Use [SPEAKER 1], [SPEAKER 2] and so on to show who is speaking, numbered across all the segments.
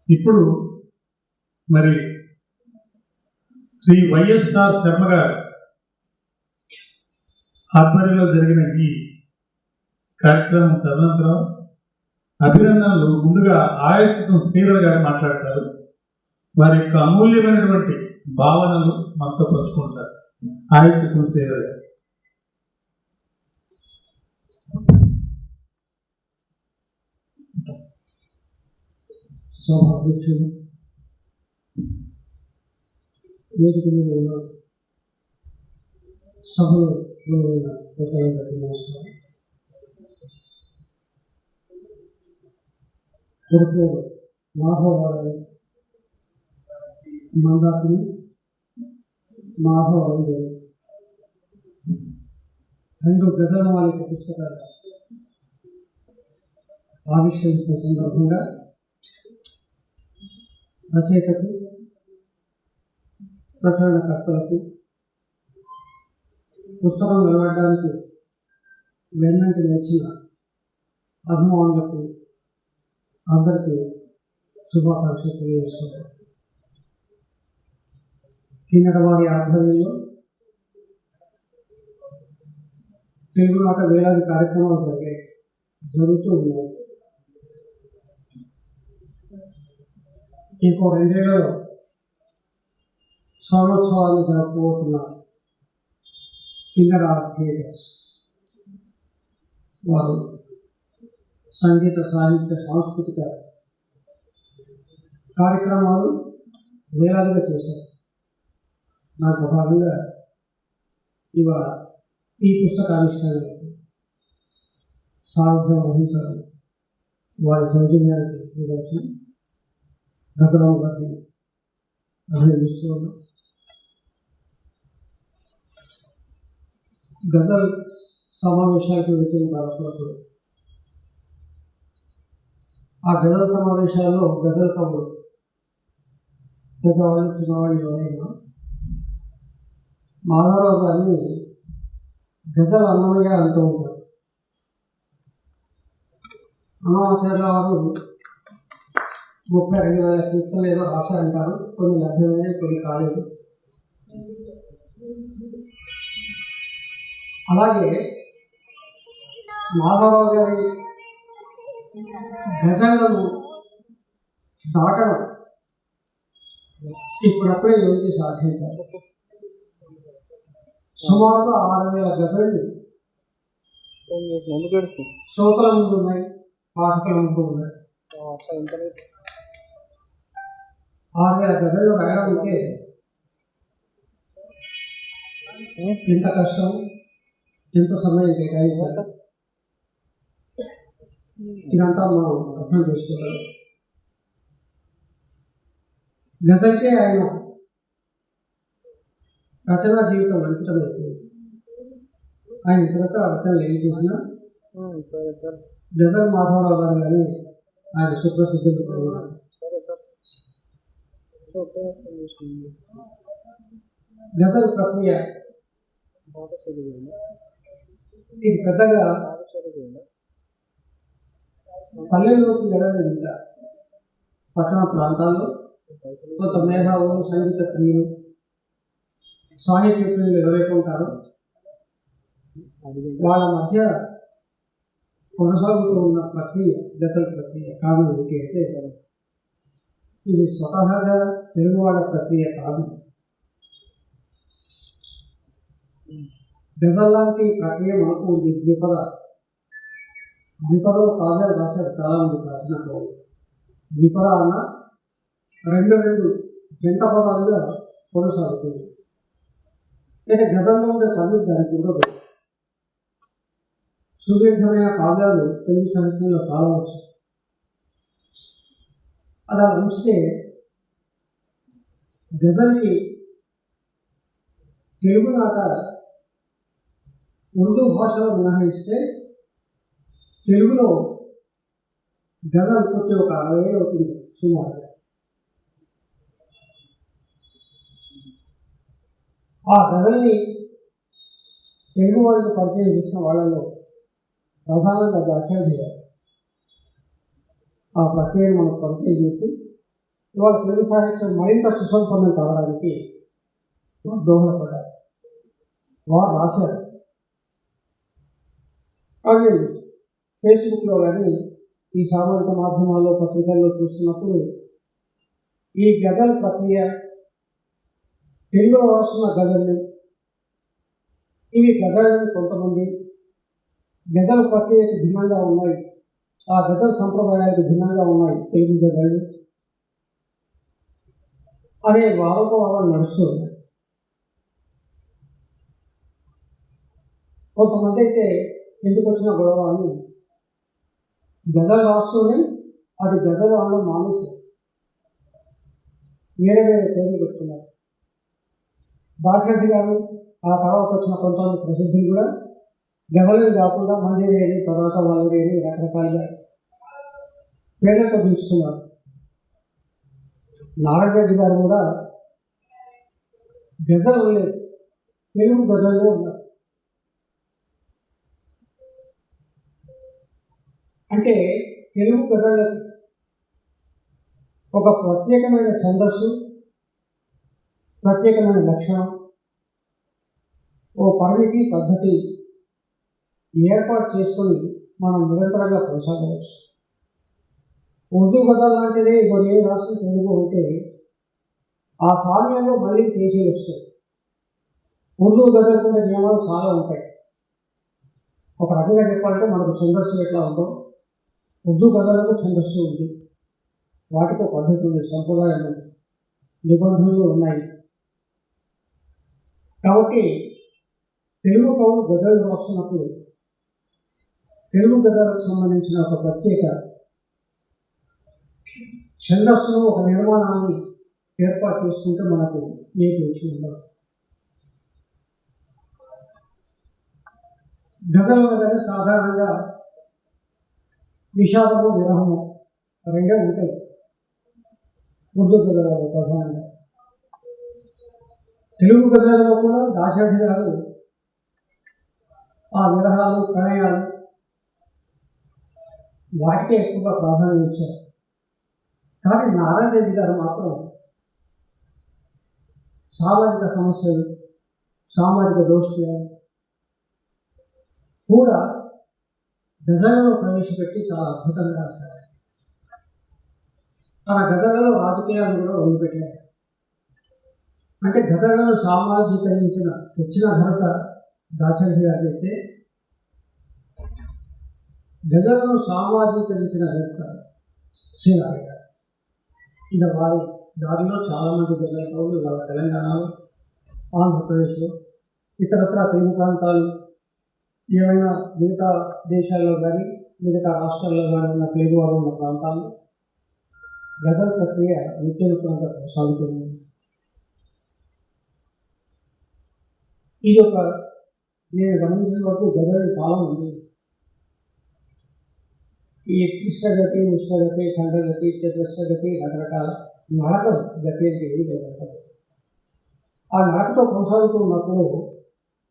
[SPEAKER 1] ఇప్పుడు మరి శ్రీ వైఎస్ఆర్ శర్మ గారు ఆధ్వర్యంలో జరిగిన ఈ కార్యక్రమం తదనంతరం అభినందనలు ముందుగా ఆయచితం శ్రీధర్ గారు మాట్లాడతారు. వారి యొక్క అమూల్యమైనటువంటి భావనలు మనతో పంచుకుంటారు. ఆయచితం శ్రీధర్ గారు.
[SPEAKER 2] సభాధ్యక్షులు, వేదిక మీద ఉన్న సభలో నమస్కారం. కొడుకు మాధవరావు మందాకిని మాధవరావు రెండు గజలమాలిక పుస్తకాలు ఆవిష్కరించిన సందర్భంగా రచయితకు, ప్రచురణకర్తలకు, పుస్తకం వెలువడడానికి వెన్నంటి నచ్చిన అభిమానులకు అందరికీ శుభాకాంక్షలు తెలియజేస్తున్నారు. కిన్నెర వారి ఆధ్వర్యంలో తెలుగునాట వేలాది కార్యక్రమాలు జరుగుతూ ఉన్నాయి. ఇంకో 2 ఏళ్లలో స్వర్ణోత్సవాన్ని జరుపుకోబోతున్న కిన్నెర థియేటర్స్ వారు సంగీత, సాహిత్య, సాంస్కృతిక కార్యక్రమాలు వేలాదిగా చేశారు. నాకు భాగంగా ఇవాళ ఈ పుస్తకావిష్కరణకు సారథ్యం వహించడం వారి సౌజన్యానికి నిదర్శనం. రఘురావు గారిని అభినందిస్తున్నాను. గజల్ సమావేశాలకు వెళ్తున్నప్పుడు ఆ గజల్ సమావేశాల్లో గజల్ కవులు పెద్దవాళ్ళు, చిన్నవాళ్ళు ఎవరైనా మాధవరావు గారిని గజల్ అన్నమయ్య అంటూ ఉంటారు. అన్నమాచార్య వారు 32,000 కీర్తనలు ఏదో రాశారంటారు. కొన్ని లభ్యమైన, కొన్ని కాలేదు. అలాగే మాధవరావు గారి గజళ్లను దాటడం ఇప్పుడప్పుడే ఎవరికి సాధ్యం కాదు. సుమారుగా 6,000 గజళ్ళు శ్రోతల ముందు ఉన్నాయి, పాఠకుల ముందు ఉన్నాయి. 6,000 గజళ్ళు రాయడానికి ఎంత కష్టం, ఎంత సమయం కేటాయించాలి, ఇదంతా మనం అర్థం చేసుకోవాలి. గజల్కే ఆయన రచనా జీవితం అంకితం అయిపోయింది. ఆయన ఇతరత్ర రచనలు ఏం చేసినా గజల్ మాధవరావు గారు కానీ ఆయన సుప్రసిద్ధులు కలిగినారు. గజల్ ప్రక్రియ ఇది పెద్దగా పల్లెల్లోకి వెళ్ళలేదు. ఇంకా పట్టణ ప్రాంతాల్లో కొంత మేధావులు, సంగీత ప్రియులు, సాహిత్య ప్రియులు ఎవరైతే ఉంటారో వాళ్ళ మధ్య కొనసాగుతూ ఉన్న ప్రక్రియ గజల్ ప్రక్రియ. కారణం ఏంటి అంటే ఇది స్వతహాగా తెలుగువాడ ప్రక్రియ కాదు. గజల్ లాంటి ప్రక్రియ మనకు ఉంది. ద్విపదలో కావ్యాలు రాశారు చాలామంది రాసినప్పుడు. ద్విపద అన్న 2 జంట పదాలుగా కొనసాగుతుంది. అయితే గజల్లో ఉండే పని దానికి ఉండదు. సుదీర్ఘమైన కావ్యాలు తెలుగు సాహిత్యంలో చాలా వచ్చాయి. అలా ఉంచితే గజల్కి తెలుగునాట ఉర్దూ భాషలో మినహాయిస్తే తెలుగులో గజల్ పుట్టి ఒక 60 ఏళ్ళు అవుతుంది సుమారు. ఆ గజల్ని తెలుగు వారికి పరిచయం చేసిన వాళ్ళలో ప్రధానంగా ఆచార్య ఆ ప్రక్రియను మనకు పరిచయం చేసి ఇవాళ తెలుగు సాహిత్యం మరింత సుసంపన్నం కావడానికి దోహదపడ్డారు. వారు రాశారు. అది ఫేస్బుక్లో కానీ ఈ సామాజిక మాధ్యమాల్లో పత్రికల్లో చూస్తున్నప్పుడు ఈ గజల్ ప్రక్రియ, తెలుగులో రాస్తున్న గజళ్ళు, ఇవి గజళ్ళని కొంతమంది గజల్ ప్రక్రియకు భిన్నంగా ఉన్నాయి, ఆ గజల్ సంప్రదాయాలకు భిన్నంగా ఉన్నాయి తెలుగు గజళ్ళు అనే వాదోపవాదాలు నడుస్తూ ఉన్నాయి. కొంతమంది అయితే ఎందుకు వచ్చిన గొడవ అని గజల్ రాస్తూనే అది గజల్ అనడం మానేసి వేరే వేరే పేర్లు పెట్టుకున్నారు. దాశరథి గారు ఆ తర్వాత వచ్చిన కొంతమంది ప్రసిద్ధులు కూడా గజలు కాకుండా మంజరేని, తర్వాత వల్లరేని రకరకాలుగా పేర్లతో పిలుస్తున్నారు. నారాయణ గారు కూడా గజల్ లేదు, తెలుగు గజల్లో ఉన్నారు. అంటే తెలుగు గజళ్ళకి ఒక ప్రత్యేకమైన ఛందస్సు, ప్రత్యేకమైన లక్షణం, ఓ పరిమితి పద్ధతి ఏర్పాటు చేసుకొని మనం నిరంతరంగా కొనసాగవచ్చు. ఉర్దూ గజల్ లాంటిదే ఇప్పుడు ఏ రాష్ట్రం తెలుగు ఉంటే ఆ సామ్యంలో మళ్ళీ పేజీలు వస్తాయి. ఉర్దూ గజల్ ఉండే నియమాలు చాలా ఉంటాయి. ఒక రకంగా చెప్పాలంటే మనకు ఛందస్సు ఎట్లా ఉందో ఉర్దూ గజలకు ఛందస్సు ఉంది, వాటికి పద్ధతి ఉంది, సంప్రదాయం ఉంది, నిబంధనలు ఉన్నాయి. కాబట్టి తెలుగు కవులు గజలు రాస్తున్నప్పుడు తెలుగు గజలకు సంబంధించిన ఒక ప్రత్యేక ఛందస్సును, ఒక నిర్మాణాన్ని ఏర్పాటు చేసుకుంటే మనకు ఏ పేచి ఉండదు. గజల్ అనగానే సాధారణంగా విషాదము, విరహము రెండే ఉంటాయి ఉర్దూ గజలలో ప్రధానంగా. తెలుగు గజలలో కూడా దాశరథి గారు ఆ విరహాలు, ప్రణయాలు వాటికే ఎక్కువగా ప్రాధాన్యం ఇచ్చారు. కానీ నారాయణ రెడ్డి గారు మాత్రం సామాజిక సమస్యలు, సామాజిక దోషాలు కూడా గజలలో ప్రవేశపెట్టి చాలా అద్భుతంగా రాశారు. తన గజలలో రాజకీయాలను కూడా వదిలిపెట్టారు. అంటే గజలను తెచ్చిన ఘనత దాశరథి గారి అయితే గజలను సామాజికరించిన ఘనత శ్రీనారాయణ గారు. ఇలా వారి దారిలో చాలామంది గజల కవులు ఇవాళ తెలంగాణలో, ఆంధ్రప్రదేశ్లో, ఇతరత్ర తెలుగు ప్రాంతాలు, ఏమైనా మిగతా దేశాల్లో కానీ మిగతా రాష్ట్రాల్లో కానీ ఉన్న తెలుగు వారు ఉన్న ప్రాంతాల్లో గజల్ ప్రక్రియ నిత్యనూతనంగా కొనసాగుతుంది. ఇది ఒక నేను గమనించిన వరకు గజల్ చాలా ఉంది. ఈ కృష్ణగతి, ఉష్ణగతి, ఖండగతి, చతురస్రగతి రకరకాల నడక గతి అంటే ఏది లేదంటారు. ఆ నడకతో కొనసాగుతూ ఉన్నప్పుడు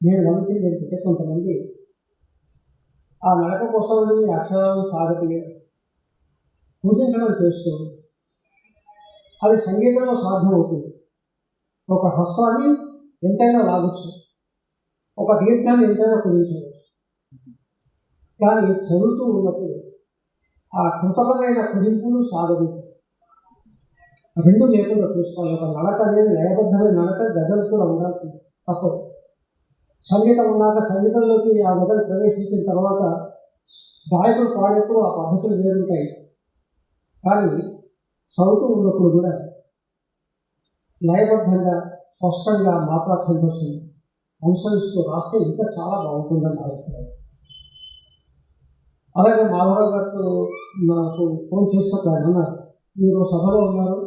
[SPEAKER 2] నేను గమనించింది ఏంటంటే కొంతమంది ఆ నడక కోసం అక్షరాలను సాగతి పూజించడం చేస్తూ అది సంగీతంలో సాధ్యమవుతుంది. ఒక హస్వాన్ని ఎంతైనా లాగొచ్చు, ఒక దీర్ఘాన్ని ఎంతైనా కుదించవచ్చు. కానీ చదువుతూ ఉన్నప్పుడు ఆ కృతమైన కుదింపులు సాగదు రెండు లేకుండా చూసుకోవాలి. ఒక నడక అనేది లయబద్ధమైన నడక గజలు కూడా ఉండాల్సింది, తప్పదు. సంగీతం ఉన్నాక సంగీతంలోకి ఆ గజలు ప్రవేశించిన తర్వాత గాయకులు పాడేప్పుడు ఆ పద్ధతులు వేరుంటాయి. కానీ చదువుతూ ఉన్నప్పుడు కూడా లయబద్ధంగా, స్పష్టంగా మాత్రా ఛందస్సును అనుసరిస్తూ రాస్తే ఇంకా చాలా బాగుంటుందని అభిప్రాయం. అలాగే మాధవరావు గారు నాకు ఫోన్ చేసినప్పుడు ఆయన అన్నారు, మీరు సభలో ఉన్నారు,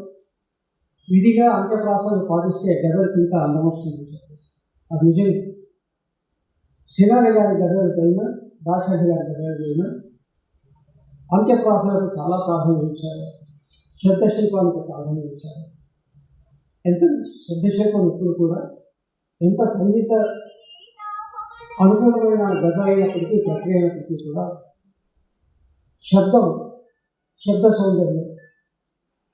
[SPEAKER 2] విధిగా అంత్యప్రాసాలు పాటిస్తే గజలకి ఇంకా అందం వస్తుంది చెప్పేసి. అది నిజం. సినారి గారి గజలకి అయినా, దాశరథి గారి గజలకి అయినా అంత్యప్రాసాలకు చాలా ప్రాధాన్యం ఇచ్చారు, శబ్దశిల్పానికి ప్రాధాన్యం ఇచ్చారు. ఎంత శబ్దశిల్పం ఇప్పుడు కూడా ఎంత సంగీత అనుకూలమైన గజ అయినప్పటికీ, ప్రక్రియ అయినప్పటికీ కూడా శబ్ద సౌందర్యం,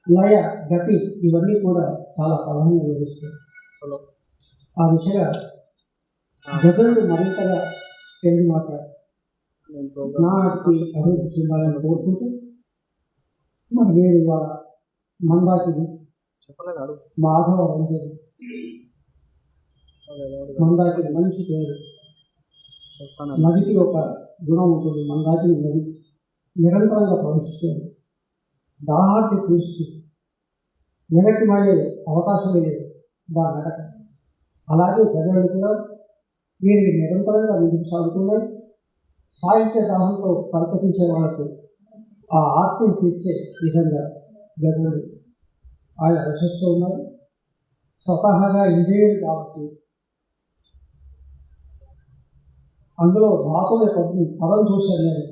[SPEAKER 2] లయ, గతి ఇవన్నీ కూడా చాలా ప్రాధాన్యం వహిస్తాయి. ఆ దిశగా గజలు మరింతగా తెలుగు మాట నాటికి అభివృద్ధి చెందాలని కోరుకుంటూ మరి వేరు వాళ్ళ మందాకిని మాధవ రంజని మందాకిని మంచి పేరు. నదికి ఒక గుణం ఉంటుంది. మందాకిని నది నిరంతరంగా ప్రవహిస్తుంది. దాహాన్ని తీరుస్తూ వెనక్కి మళ్ళీ అవకాశం లేదు దాని నడక. అలాగే గజలు కూడా వీరికి నిరంతరంగా ముందుకు సాగుతున్నాయి. సాహిత్య దాహంతో పరితపించే వాళ్ళకు ఆ ఆత్మను తీర్చే విధంగా గజలు ఆయన రచిస్తూ ఉన్నారు. స్వతహాగా ఇంజనీర్ కాబట్టి అందులో ధాతువుల పదం చూశాను నేను.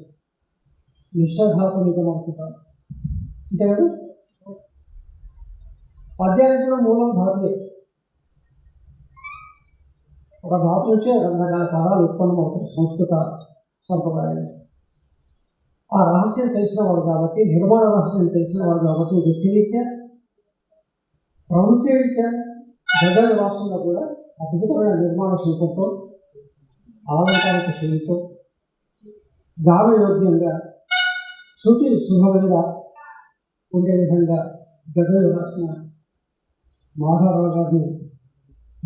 [SPEAKER 2] మిశ్రధాతు నిజం అనుకుంటాను, అంతే కదా. పద్యానికి కూడా మూలం ధాతువే. ఒక ధాతు నుంచే రకరకాల పదాలు ఉత్పన్నమవుతాయి సంస్కృత సంప్రదాయాలు. ఆ రహస్యం తెలిసిన వాడు కాబట్టి, నిర్మాణ రహస్యం తెలిసిన వాడు కాబట్టి వృత్తిరీత్యా ప్రవృత్తి రీత్యా గజల రాష్ట్రంలో కూడా అద్భుతమైన నిర్మాణ శిల్పంతో ఆలంకారిక శైలితో గానయోగ్యంగా శృతి సుభగంగా ఉండే విధంగా గజలు రాసిన మాధవరావు గారిని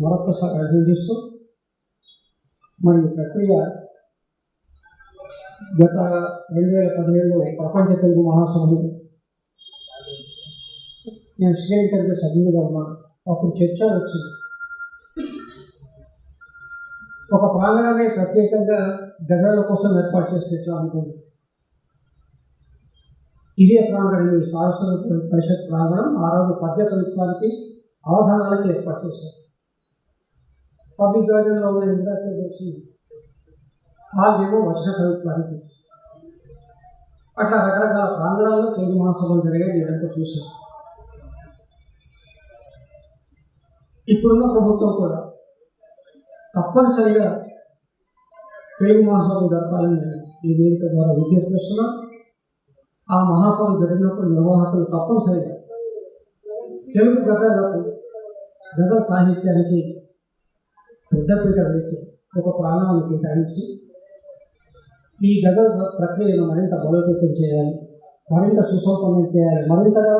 [SPEAKER 2] మరొకసారి అభినందిస్తూ మరి ప్రక్రియ గత 2017లో ప్రపంచ తెలుగు మహాసభలు నేను శ్రీలంకలో సభ్యులుగా ఉన్నాను. అప్పుడు చర్చ వచ్చింది. ఒక ప్రాంగణాన్ని ప్రత్యేకంగా గజల కోసం ఏర్పాటు చేస్తే ఎట్లా అనుకుంది. ఇదే ప్రాంగణం ఈ సారస్వత పరిషత్ ప్రాంగణం ఆ రోజు పద్య కవిత్వానికి అవధానాలకు ఏర్పాటు చేశారు. పబ్లిక్ గార్డెన్లో ఉన్న ఇంద్రాకే చేసి హాలేమో వచన కవిత్వానికి. అట్లా రకరకాల ప్రాంగణాల్లో తెలుగు మహాసభలు జరిగాయి. మీరంతా చూశారు. ఇప్పుడున్న ప్రభుత్వం కూడా తప్పనిసరిగా తెలుగు మహాసభలు జరపాలని నేను ఈ వేదిక ద్వారా విజ్ఞప్తి చేస్తున్నాను. ఆ మహాసభలు జరిగినప్పుడు నిర్వాహకులు తప్పనిసరిగా తెలుగు గజల సాహిత్యానికి పెద్దపీట వేసి ఒక ప్రాంగణాన్ని కేటాయించి ఈ గజల ప్రక్రియను మరింత బలోపేతం చేయాలి, మరింత సుసంపన్నం చేయాలి, మరింతగా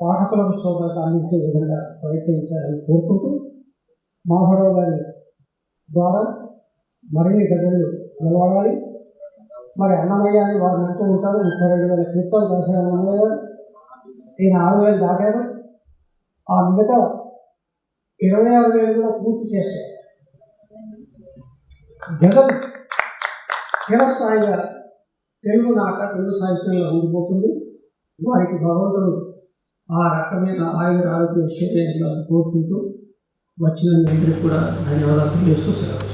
[SPEAKER 2] పాఠకులకు శోభత అందించే విధంగా ప్రయత్నించాలని కోరుకుంటూ మాధవరావు గారి ద్వారా మరిన్ని గజలు నిలబడాలి. మరి అన్నమయ్య అని వారిని అంటూ ఉంటారు. 32,000 కీర్తనలు రాశారు అన్నమయ్య గారు. ఈయన 6,000 దాటారు. ఆ మిగతా 26,000 కూడా పూర్తి చేశారు. గజలు చిరస్థాయిగా తెలుగు తెలుగు సాహిత్యంలో ఉండిపోతుంది. వారికి భగవంతుడు ఆ రకమైన ఆయుర ఆరోగ్య ఐశ్వర్యాలను కోరుకుంటూ వచ్చిన అందరికీ కూడా ధన్యవాదాలు తెలియజేస్తూ సెలవు.